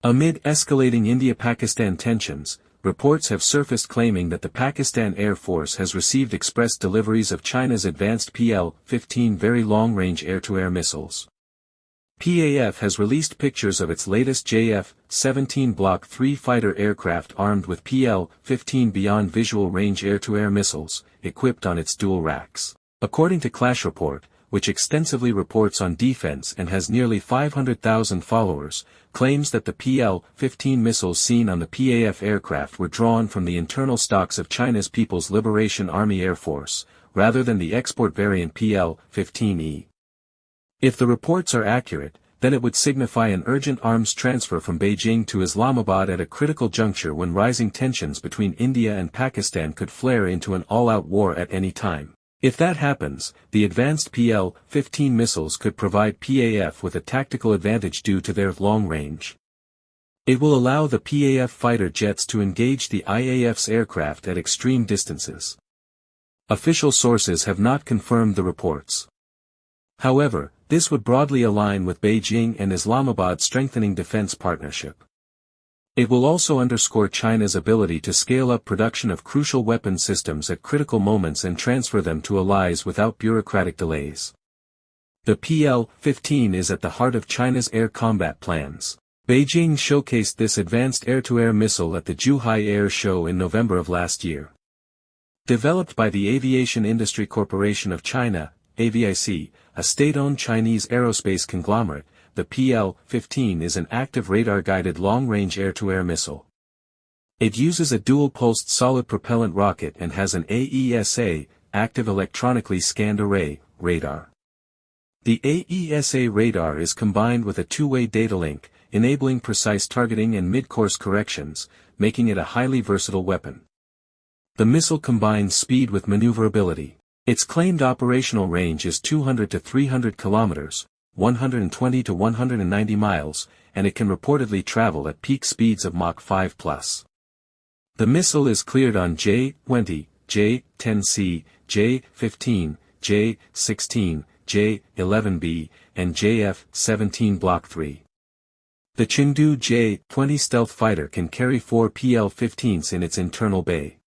Amid escalating India-Pakistan tensions, reports have surfaced claiming that the Pakistan Air Force has received express deliveries of China's advanced PL-15 very long-range air-to-air missiles. PAF has released pictures of its latest JF-17 Block 3 fighter aircraft armed with PL-15 beyond visual range air-to-air missiles, equipped on its dual racks. According to Clash Report, which extensively reports on defense and has nearly 500,000 followers, claims that the PL-15 missiles seen on the PAF aircraft were drawn from the internal stocks of China's People's Liberation Army Air Force, rather than the export variant PL-15E. If the reports are accurate, then it would signify an urgent arms transfer from Beijing to Islamabad at a critical juncture when rising tensions between India and Pakistan could flare into an all-out war at any time. If that happens, the advanced PL-15 missiles could provide PAF with a tactical advantage due to their long range. It will allow the PAF fighter jets to engage the IAF's aircraft at extreme distances. Official sources have not confirmed the reports. However, this would broadly align with Beijing and Islamabad's strengthening defense partnership. It will also underscore China's ability to scale up production of crucial weapon systems at critical moments and transfer them to allies without bureaucratic delays. The PL-15 is at the heart of China's air combat plans. Beijing showcased this advanced air-to-air missile at the Zhuhai Air Show in November of last year. Developed by the Aviation Industry Corporation of China, AVIC, a state-owned Chinese aerospace conglomerate, the PL-15 is an active radar-guided long-range air-to-air missile. It uses a dual-pulsed solid propellant rocket and has an AESA, active electronically scanned array, radar. The AESA radar is combined with a two-way data link, enabling precise targeting and mid-course corrections, making it a highly versatile weapon. The missile combines speed with maneuverability. Its claimed operational range is 200 to 300 kilometers, 120 to 190 miles, and it can reportedly travel at peak speeds of Mach 5+. The missile is cleared on J-20, J-10C, J-15, J-16, J-11B, and JF-17 Block 3. The Chengdu J-20 stealth fighter can carry 4 PL-15s in its internal bay.